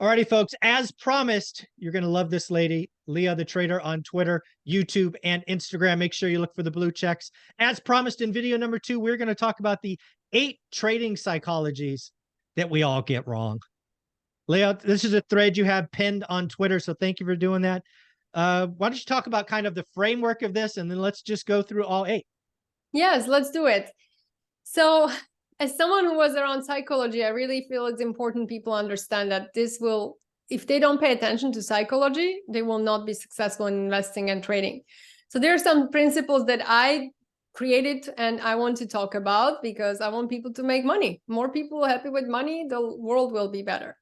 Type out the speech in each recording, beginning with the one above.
Alrighty, folks, as promised, you're going to love this lady, Leah the Trader, on Twitter, YouTube, and Instagram. Make sure you look for the blue checks. As promised in video number 2, we're going to talk about the 8 trading psychologies that we all get wrong. Leah, this is a thread you have pinned on Twitter, so thank you for doing that. Why don't you talk about kind of the framework of this, and then let's just go through all 8. Yes, let's do it. So as someone who was around psychology, I really feel it's important people understand that this will, if they don't pay attention to psychology, they will not be successful in investing and trading. So there are some principles that I created and I want to talk about because I want people to make money. More people happy with money, the world will be better.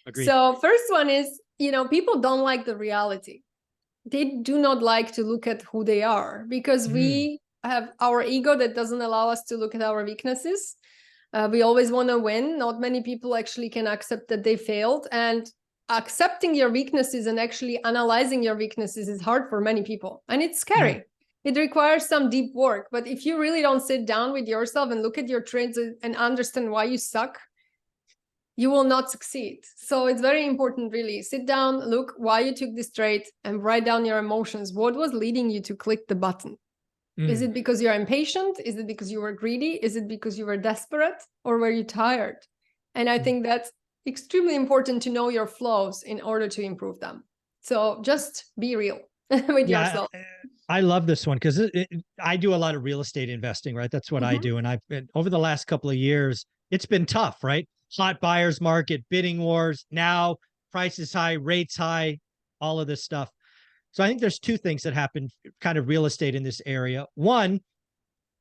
Agreed. So first one is, people don't like the reality. They do not like to look at who they are because we have our ego that doesn't allow us to look at our weaknesses. We always want to win. Not many people actually can accept that they failed, and accepting your weaknesses and actually analyzing your weaknesses is hard for many people, and it's scary. It requires some deep work, but if you really don't sit down with yourself and look at your trades and understand why you suck, you will not succeed. So it's very important, really. Sit down, look why you took this trade, and write down your emotions. What was leading you to click the button? Is it because you're impatient? Is it because you were greedy? Is it because you were desperate? Or were you tired? And I think that's extremely important to know your flows in order to improve them. So just be real with yourself. I love this one because I do a lot of real estate investing, right? That's what I do. And I've been, over the last couple of years, it's been tough, right? Hot buyer's market, bidding wars, now prices high, rates high, all of this stuff. So I think there's 2 things that happen kind of real estate in this area. One,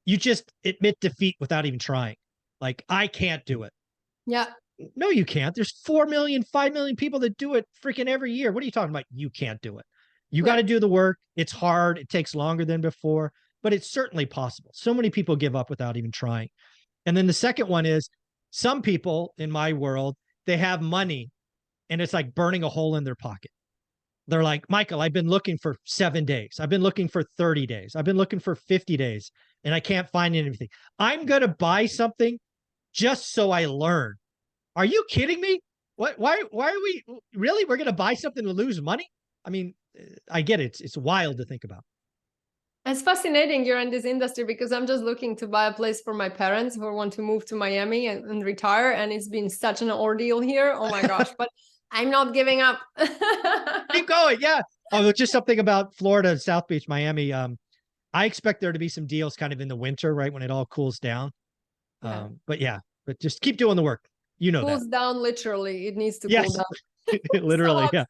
you just admit defeat without even trying. Like, I can't do it. Yeah. No, you can't. There's 4 million, 5 million people that do it freaking every year. What are you talking about? You can't do it. You got to do the work. It's hard. It takes longer than before, but it's certainly possible. So many people give up without even trying. And then the second one is some people in my world, they have money and it's like burning a hole in their pocket. They're like, Michael, I've been looking for 7 days. I've been looking for 30 days. I've been looking for 50 days and I can't find anything. I'm going to buy something just so I learn. Are you kidding me? Why are we really? We're going to buy something to lose money? I mean, I get it. It's wild to think about. It's fascinating you're in this industry because I'm just looking to buy a place for my parents who want to move to Miami and retire. And it's been such an ordeal here. Oh my gosh. But I'm not giving up. Keep going. Yeah. Oh, just something about Florida, South Beach, Miami. I expect there to be some deals kind of in the winter, right? When it all cools down. But just keep doing the work. You know, cools down literally. It needs to cool down. Literally. Yeah.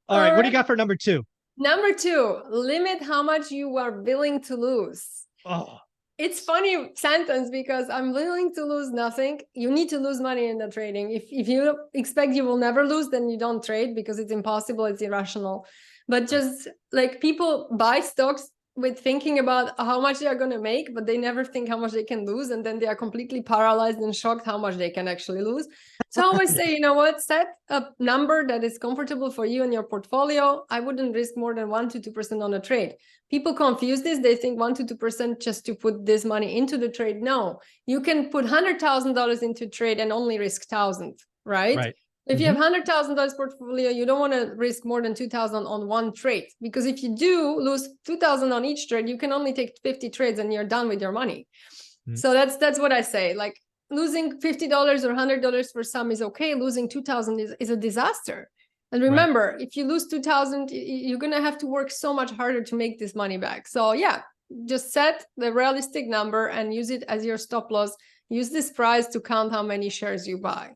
All right. What do you got for number 2? Number 2, limit how much you are willing to lose. Oh, it's funny sentence because I'm willing to lose nothing. You need to lose money in the trading. If you expect you will never lose, then you don't trade because it's impossible. It's irrational. But just like people buy stocks with thinking about how much they are going to make, but they never think how much they can lose. And then they are completely paralyzed and shocked how much they can actually lose. So I always say, you know what, set a number that is comfortable for you and your portfolio. I wouldn't risk more than 1 to 2% on a trade. People confuse this. They think 1 to 2% just to put this money into the trade. No, you can put $100,000 into trade and only risk 1,000, right? If you have $100,000 portfolio, you don't want to risk more than 2,000 on one trade, because if you do lose 2,000 on each trade, you can only take 50 trades and you're done with your money. So that's what I say. Like losing $50 or $100 for some is okay. Losing 2,000 is a disaster. And remember, if you lose 2,000, you're going to have to work so much harder to make this money back. So yeah, just set the realistic number and use it as your stop loss. Use this price to count how many shares you buy.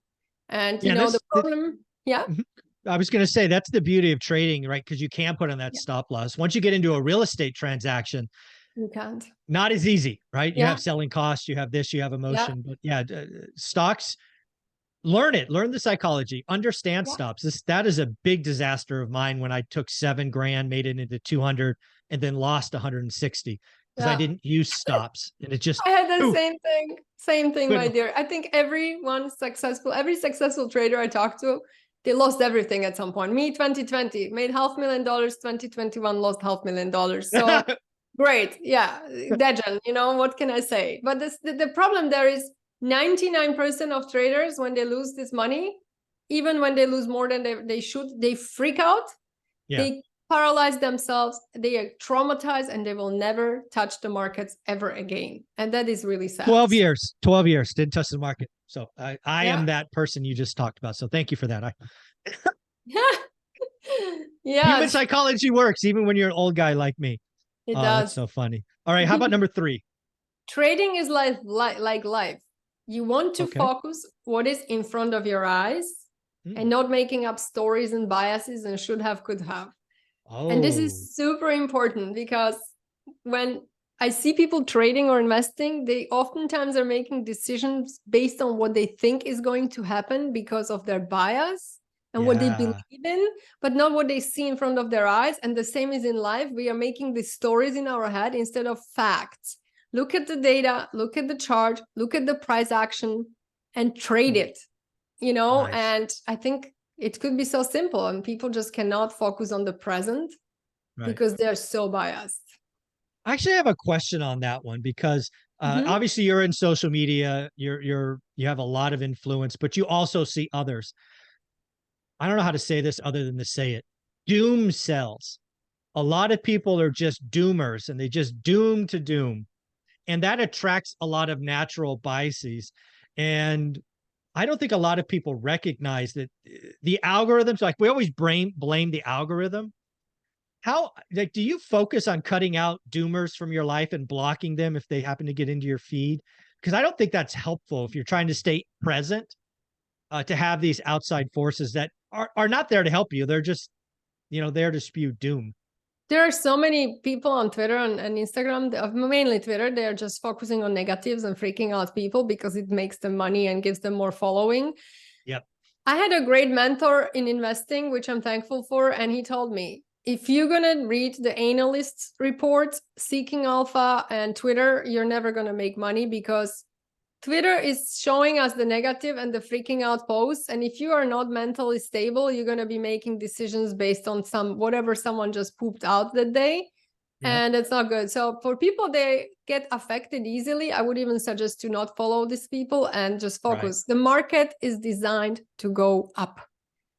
And you know the problem. I was going to say that's the beauty of trading, right? Because you can put on that stop loss. Once you get into a real estate transaction, you can't. Not as easy, right? You have selling costs, you have this, you have emotion. But stocks, learn the psychology, understand stops. That is a big disaster of mine when I took $7,000, made it into 200, and then lost 160. Because I didn't use stops, and it just. I had the same thing, my dear. I think every successful trader I talked to, they lost everything at some point. Me, 2020, made $500,000. 2021, lost $500,000. So great, Dejan, what can I say? But the problem there is 99% of traders, when they lose this money, even when they lose more than they should, they freak out. Yeah. They paralyze themselves, they are traumatized, and they will never touch the markets ever again. And that is really sad. 12 years, didn't touch the market. So I Yeah. am that person you just talked about. So thank you for that. Yeah, Human psychology works even when you're an old guy like me. it Oh, does. that's so funny. All right. How about number 3? Trading is like life. You want to focus what is in front of your eyes and not making up stories and biases and should have, could have. And this is super important, because when I see people trading or investing, they oftentimes are making decisions based on what they think is going to happen because of their bias and what they believe in, but not what they see in front of their eyes. And the same is in life. We are making these stories in our head instead of facts. Look at the data, look at the chart, look at the price action, and trade it, Nice. And I think it could be so simple, and people just cannot focus on the present because they're so biased. I actually have a question on that one, because obviously you're in social media, you have a lot of influence, but you also see others. I don't know how to say this other than to say it. Doom sells. A lot of people are just doomers, and they just doom to doom. And that attracts a lot of natural biases. And I don't think a lot of people recognize that the algorithms, like we always blame the algorithm. How, like, do you focus on cutting out doomers from your life and blocking them if they happen to get into your feed? Because I don't think that's helpful if you're trying to stay present, to have these outside forces that are not there to help you. They're just, there to spew doom. There are so many people on Twitter and Instagram, mainly Twitter, they're just focusing on negatives and freaking out people because it makes them money and gives them more following. Yep. I had a great mentor in investing, which I'm thankful for. And he told me, if you're going to read the analysts' reports, Seeking Alpha and Twitter, you're never going to make money, because Twitter is showing us the negative and the freaking out posts. And if you are not mentally stable, you're going to be making decisions based on whatever someone just pooped out that day. Yeah. And it's not good. So for people, they get affected easily. I would even suggest to not follow these people and just focus. Right. The market is designed to go up.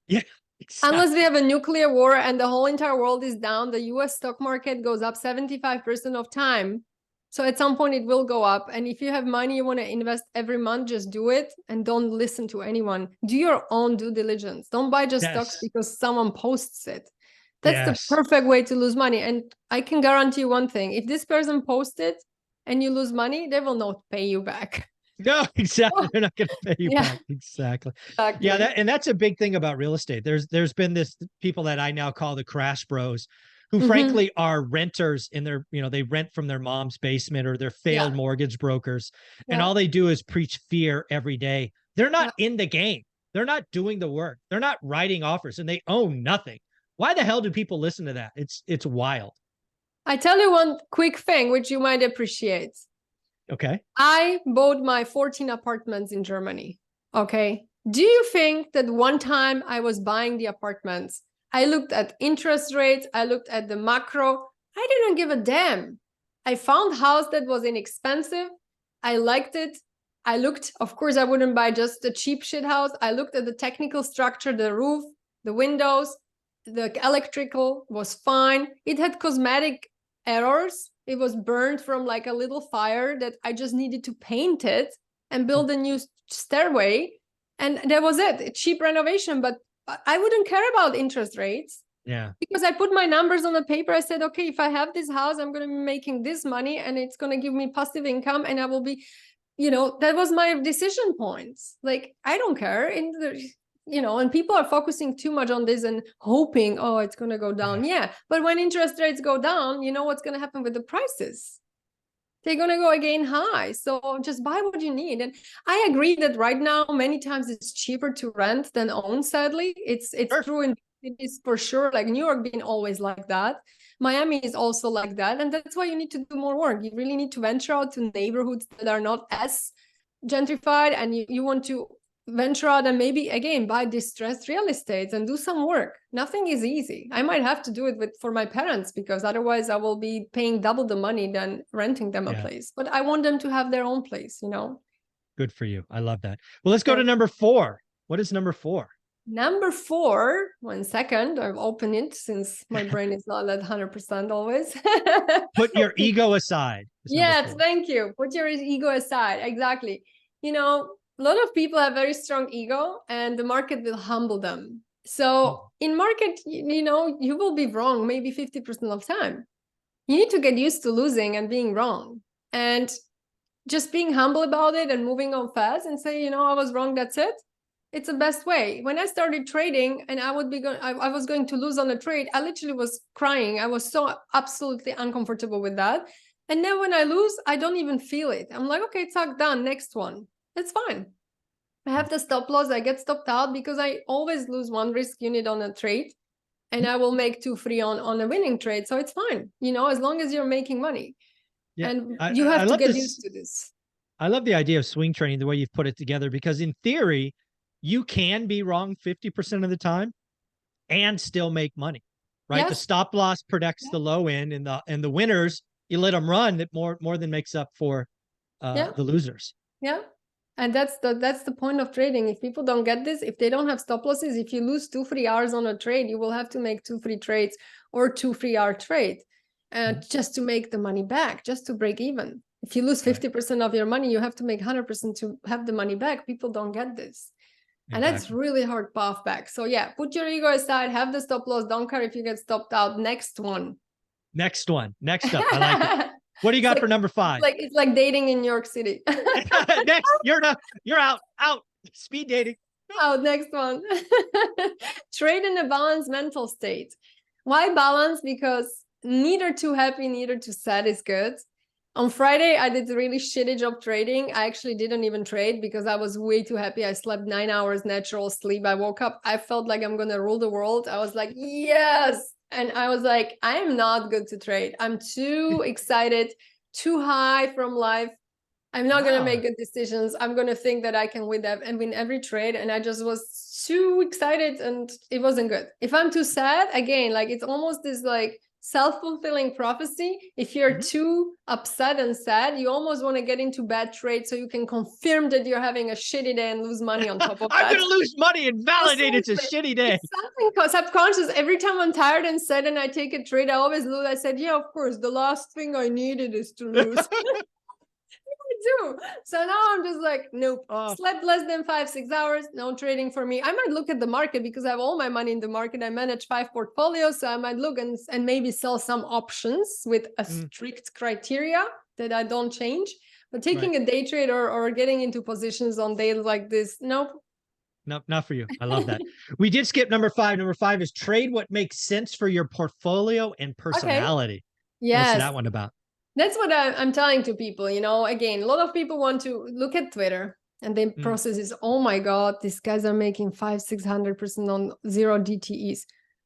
Yeah. Exactly. Unless we have a nuclear war and the whole entire world is down, the US stock market goes up 75% of time. So at some point it will go up. And if you have money, you want to invest every month, just do it and don't listen to anyone. Do your own due diligence. Don't buy just stocks because someone posts it. That's the perfect way to lose money. And I can guarantee you one thing. If this person posts it and you lose money, they will not pay you back. No, exactly. They're not going to pay you back. Exactly. Yeah, and that's a big thing about real estate. There's been this people that I now call the crash bros, who frankly are renters in their, they rent from their mom's basement, or they're failed mortgage brokers. And all they do is preach fear every day. They're not in the game. They're not doing the work. They're not writing offers, and they own nothing. Why the hell do people listen to that? It's wild. I tell you one quick thing, which you might appreciate. Okay. I bought my 14 apartments in Germany. Okay. Do you think that one time I was buying the apartments, I looked at interest rates, I looked at the macro, I didn't give a damn. I found a house that was inexpensive. I liked it. I looked, of course, I wouldn't buy just a cheap shit house. I looked at the technical structure, the roof, the windows, the electrical was fine. It had cosmetic errors. It was burned from like a little fire that I just needed to paint it and build a new stairway. And that was it. A cheap renovation, but I wouldn't care about interest rates. Yeah. Because I put my numbers on the paper. I said, okay, if I have this house, I'm going to be making this money and it's going to give me passive income and I will be, that was my decision points. Like, I don't care. And people are focusing too much on this and hoping, oh, it's going to go down. Yeah. But when interest rates go down, you know what's going to happen with the prices? They're going to go again high. So just buy what you need. And I agree that right now, many times it's cheaper to rent than own, sadly. It's true in cities for sure. Like New York being always like that. Miami is also like that. And that's why you need to do more work. You really need to venture out to neighborhoods that are not as gentrified, and you want to venture out and maybe again buy distressed real estate and do some work. Nothing is easy. I might have to do it for my parents, because otherwise I will be paying double the money than renting them a place. But I want them to have their own place, Good for you. I love that. Well, let's go to number 4. What is number 4? Number 4, 1 second, I've opened it since my brain is not at 100% always. Put your ego aside. Yes, thank you. Put your ego aside. Exactly. You know, a lot of people have very strong ego and the market will humble them. So in market, you know, you will be wrong maybe 50% of time. You need to get used to losing and being wrong. And just being humble about it and moving on fast and say, you know, I was wrong, that's it. It's the best way. When I started trading and I was going to lose on a trade, I literally was crying. I was so absolutely uncomfortable with that. And then when I lose, I don't even feel it. I'm like, okay, it's all done. Next one. It's fine. I have the stop loss. I get stopped out because I always lose 1 risk unit on a trade and I will make 2 free on a winning trade. So it's fine, you know, as long as you're making money. Yeah, and you have to get used to this. I love the idea of swing trading, the way you've put it together, because in theory, you can be wrong 50% of the time and still make money, right? Yes. The stop loss protects the low end, and the winners, you let them run, that more than makes up for the losers. Yeah. And that's the point of trading. If people don't get this, if they don't have stop losses, if you lose 2 free hours on a trade, you will have to make 2 free trades or 2 free hour trade just to make the money back, just to break even. If you lose 50% of your money, you have to make 100% to have the money back. People don't get this. And that's really hard path back. So yeah, put your ego aside, have the stop loss. Don't care if you get stopped out. Next one. Next one. Next up. I like it. What do you got for number 5? It's like dating in New York City. Next, you're out. Speed dating. Out. Next one. Trade in a balanced mental state. Why balance? Because neither too happy, neither too sad is good. On Friday, I did a really shitty job trading. I actually didn't even trade because I was way too happy. I slept 9 hours natural sleep. I woke up. I felt like I'm going to rule the world. I was like, yes. And I was like, I am not good to trade. I'm too excited, too high from life. I'm not going to make good decisions. I'm going to think that I can win every trade. And I just was too excited and it wasn't good. If I'm too sad, again, like it's almost this like self-fulfilling prophecy. If you're too upset and sad, you almost want to get into bad trades so you can confirm that you're having a shitty day and lose money on top of that. I'm going to lose money and validate it's a shitty day. It's something subconscious. Every time I'm tired and sad and I take a trade, I always lose. I said, yeah, of course, the last thing I needed is to lose. Do. So now I'm just like, nope. Slept less than 5-6 hours, no trading for me. I might look at the market because I have all my money in the market. I manage 5 portfolios, so I might look and maybe sell some options with a strict criteria that I don't change. But taking a day trade or getting into positions on days like this, nope. Nope, not for you. I love that. We did skip number 5. Number 5 is trade what makes sense for your portfolio and personality. Yes. What's that one about? That's what I'm telling to people, you know, again, a lot of people want to look at Twitter and the process is, oh my God, these guys are making 500-600% on 0 DTEs.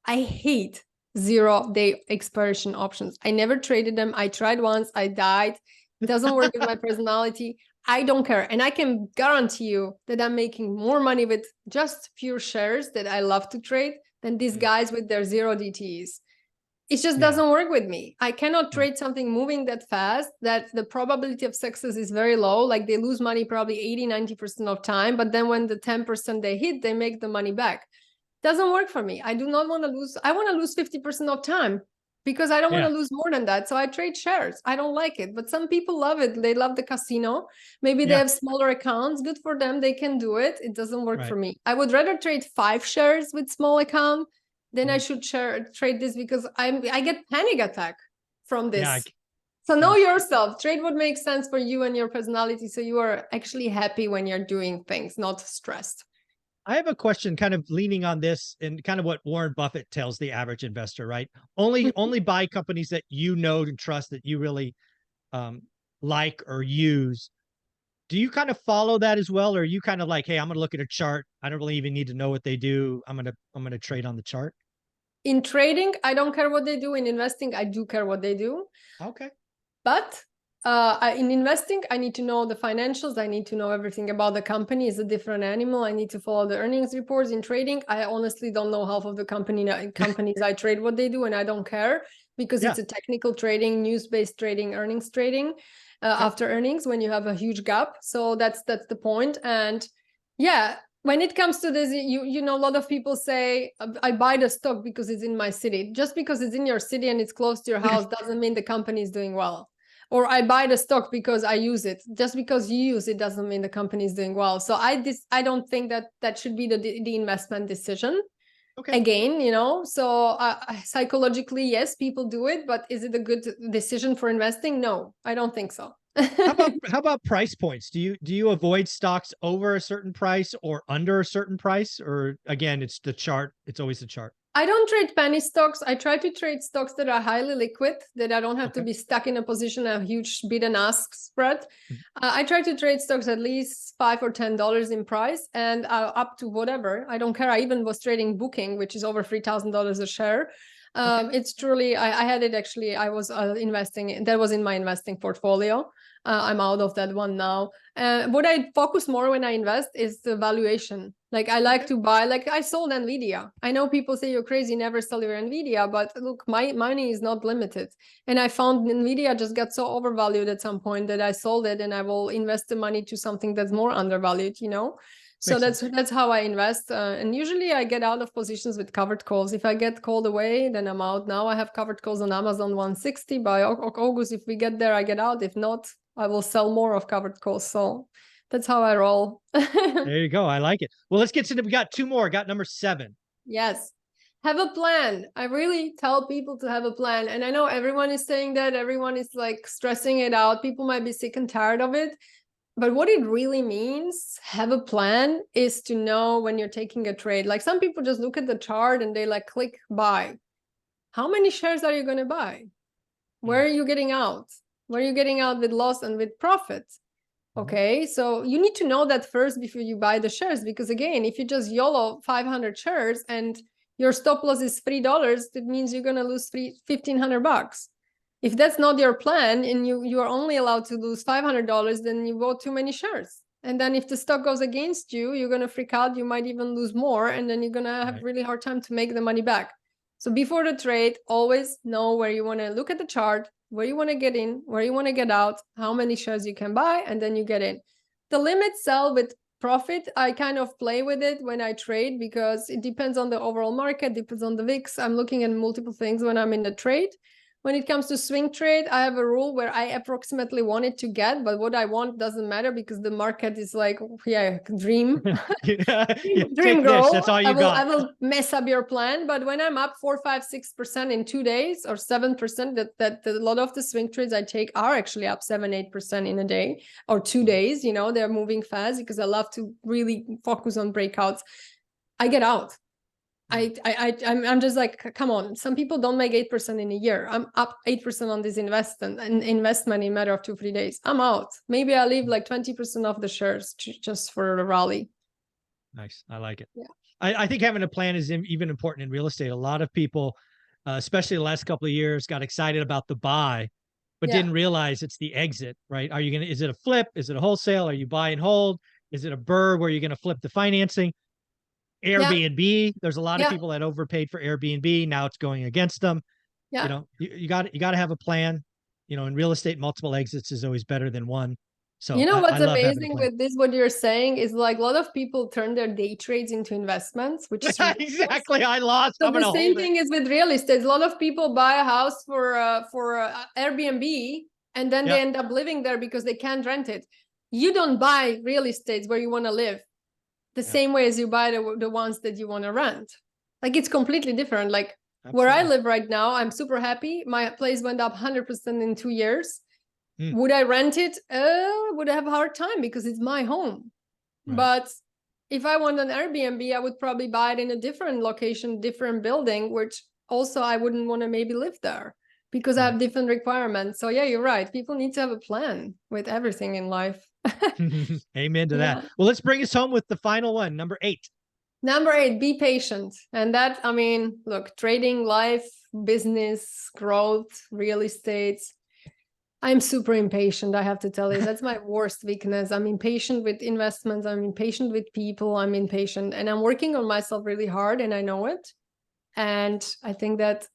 I hate 0-day expiration options. I never traded them. I tried once, I died. It doesn't work with my personality. I don't care. And I can guarantee you that I'm making more money with just pure shares that I love to trade than these guys with their 0 DTEs. It just doesn't work with me. I cannot trade something moving that fast, that the probability of success is very low. Like they lose money probably 80-90% of time. But then when the 10% they hit, they make the money back. Doesn't work for me. I do not want to lose. I want to lose 50% of time because I don't want to lose more than that. So I trade shares. I don't like it. But some people love it. They love the casino. Maybe they have smaller accounts. Good for them. They can do it. It doesn't work for me. I would rather trade 5 shares with small account. Then I should trade this because I get panic attack from this. So know yourself. Trade what makes sense for you and your personality so you are actually happy when you're doing things, not stressed. I have a question kind of leaning on this and kind of what Warren Buffett tells the average investor, right? Only buy companies that you know and trust, that you really like or use. Do you kind of follow that as well? Or are you kind of like, hey, I'm going to look at a chart. I don't really even need to know what they do. I'm going to trade on the chart. In trading, I don't care what they do. In investing, I do care what they do. Okay. But in investing, I need to know the financials. I need to know everything about the company. It's a different animal. I need to follow the earnings reports. In trading, I honestly don't know half of the companies I trade what they do, and I don't care because it's a technical trading, news-based trading, earnings trading. After earnings when you have a huge gap. So that's the point. And yeah, when it comes to this, you know, a lot of people say, I buy the stock because it's in my city. Just because it's in your city and it's close to your house doesn't mean the company is doing well. Or I buy the stock because I use it. Just because you use it doesn't mean the company is doing well. So I don't think that should be the investment decision. Okay. Again, you know, so psychologically, yes, people do it, but is it a good decision for investing? No, I don't think so. How about price points? Do you avoid stocks over a certain price or under a certain price? Or again, it's the chart. It's always the chart. I don't trade penny stocks. I try to trade stocks that are highly liquid, that I don't have to be stuck in a position, a huge bid and ask spread. I try to trade stocks at least $5 or $10 in price and up to whatever. I don't care. I even was trading Booking, which is over $3,000 a share. It's truly, I had it actually, I was investing, that was in my investing portfolio. I'm out of that one now. What I focus more when I invest is the valuation. Like I like to buy, like I sold NVIDIA. I know people say you're crazy, never sell your NVIDIA, but look, my money is not limited. And I found NVIDIA just got so overvalued at some point that I sold it and I will invest the money to something that's more undervalued, you know? So that's how I invest. And usually I get out of positions with covered calls. If I get called away, then I'm out. Now I have covered calls on Amazon 160. By August, if we get there, I get out. If not, I will sell more of covered calls. So that's how I roll. There you go. I like it. Well, let's get to we got two more. Got number 7. Yes. Have a plan. I really tell people to have a plan. And I know everyone is saying that. Everyone is like stressing it out. People might be sick and tired of it. But what it really means, have a plan, is to know when you're taking a trade. Like some people just look at the chart and they like click buy. How many shares are you going to buy? Where are you getting out? Where are you getting out with loss and with profit? Okay, so you need to know that first before you buy the shares, because again, if you just YOLO 500 shares and your stop loss is $3, that means you're going to lose $1,500. If that's not your plan and you are only allowed to lose $500, then you bought too many shares. And then if the stock goes against you, you're going to freak out. You might even lose more, and then you're going to have really hard time to make the money back. So before the trade, always know where you want to look at the chart, where you want to get in, where you want to get out, how many shares you can buy, and then you get in. The limit sell with profit, I kind of play with it when I trade because it depends on the overall market, depends on the VIX. I'm looking at multiple things when I'm in the trade. When it comes to swing trade, I have a rule where I approximately want it to get, but what I want doesn't matter because the market is like, dream. Dream go. That's all you got. I will mess up your plan. But when I'm up 4, 5, 6% in 2 days or 7%, that a lot of the swing trades I take are actually up 7, 8% in a day or 2 days. You know, they're moving fast because I love to really focus on breakouts. I get out. I'm just like, come on. Some people don't make 8% in a year. I'm up 8% on this investment in a matter of 2-3 days. I'm out. Maybe I leave like 20% of the shares just for a rally. Nice. I like it. Yeah. I think having a plan is even important in real estate. A lot of people, especially the last couple of years, got excited about the buy, but didn't realize it's the exit, right? Is it a flip? Is it a wholesale? Are you buy and hold? Is it a BRRRR where you're going to flip the financing? Airbnb. There's a lot of people that overpaid for Airbnb. Now it's going against them. You know, you got to have a plan. You know, in real estate, multiple exits is always better than one. So you know what's amazing with this, what you're saying is like a lot of people turn their day trades into investments, which is exactly. I lost. So the same thing is with real estate. A lot of people buy a house for Airbnb and then they end up living there because they can't rent it. You don't buy real estates where you want to live the same way as you buy the ones that you want to rent. Like it's completely different. Like where I live right now, I'm super happy. My place went up 100% in 2 years. Would I rent it? Would I have a hard time because it's my home. But if I want an Airbnb, I would probably buy it in a different location, different building, which also I wouldn't want to maybe live there because I have different requirements. So yeah, you're right. People need to have a plan with everything in life. Amen to that. Well, let's bring us home with the final one, number 8. Number 8, be patient. And that, I mean, look, trading, life, business, growth, real estate. I'm super impatient, I have to tell you. That's my worst weakness. I'm impatient with investments. I'm impatient with people. I'm impatient. And I'm working on myself really hard, and I know it. And I think that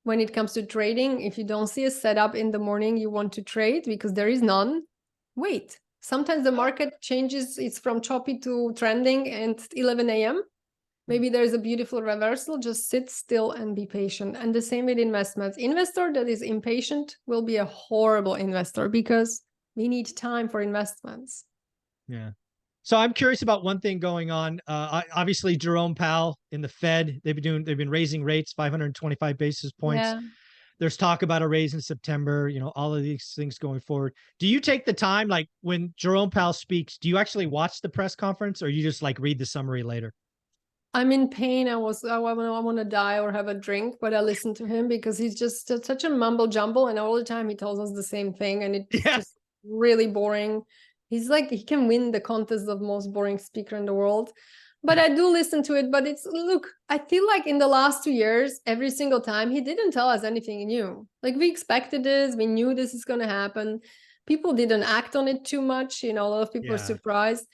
when it comes to trading, if you don't see a setup in the morning you want to trade because there is none, wait. Sometimes the market changes. It's from choppy to trending and 11 a.m. Maybe there's a beautiful reversal. Just sit still and be patient. And the same with investments. Investor that is impatient will be a horrible investor because we need time for investments. Yeah. So I'm curious about one thing going on. Obviously, Jerome Powell in the Fed, they've been raising rates 525 basis points. Yeah. There's talk about a raise in September, you know, all of these things going forward. Do you take the time, like when Jerome Powell speaks, do you actually watch the press conference or you just like read the summary later? I'm in pain. I want to die or have a drink, but I listen to him because he's just such a mumble jumble. And all the time he tells us the same thing. And it's Yeah. just really boring. He's like, he can win the contest of most boring speaker in the world. But I do listen to it. But look, I feel like in the last 2 years, every single time he didn't tell us anything new. Like we expected this, we knew this is going to happen. People didn't act on it too much. You know, a lot of people are surprised.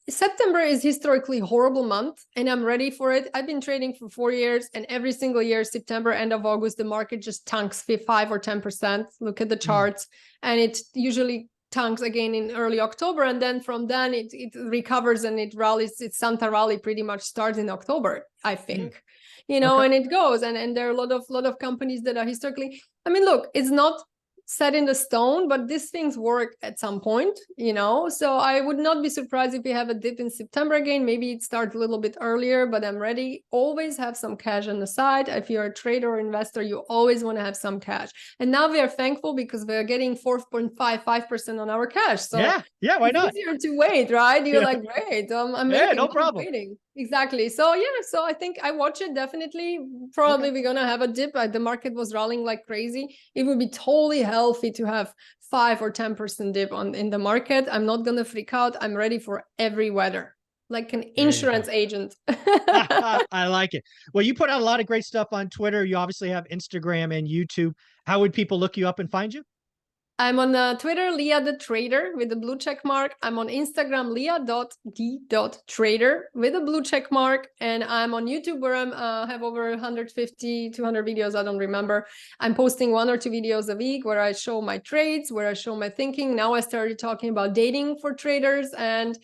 September is historically horrible month and I'm ready for it. I've been trading for 4 years and every single year, September, end of August, the market just tanks 5 or 10%. Look at the charts and it usually tanks again in early October. And then from then it recovers and it rallies. Its Santa rally pretty much starts in October, I think, you know, and it goes. And there are a lot of companies that are historically, I mean, look, it's not set in the stone, but these things work at some point, you know. So I would not be surprised if we have a dip in September again. Maybe it starts a little bit earlier, but I'm ready. Always have some cash on the side. If you're a trader or investor, you always want to have some cash. And now we are thankful because we are getting 4.55% on our cash. So yeah, why not? It's easier to wait, right? You're like, great, I'm making no money problem. waiting. Exactly. So yeah, so I think I watch it definitely. Probably we're gonna have a dip. The market was rallying like crazy. It would be totally healthy to have 5 or 10% dip in the market. I'm not gonna freak out. I'm ready for every weather, like an insurance agent. I like it. Well, you put out a lot of great stuff on Twitter. You obviously have Instagram and YouTube. How would people look you up and find you? I'm on Twitter, Leah the Trader with the blue check mark. I'm on Instagram, leah.d.trader with a blue check mark. And I'm on YouTube where I have over 150, 200 videos. I don't remember. I'm posting 1 or 2 videos a week where I show my trades, where I show my thinking. Now I started talking about dating for traders and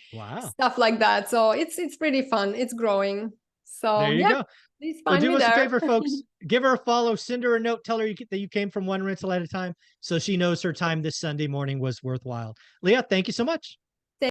stuff like that. So it's pretty fun. It's growing. So there you go. Please find me do us there. a favor, folks. Give her a follow, send her a note, tell her that you came from one rental at a time so she knows her time this Sunday morning was worthwhile. Leah, thank you so much.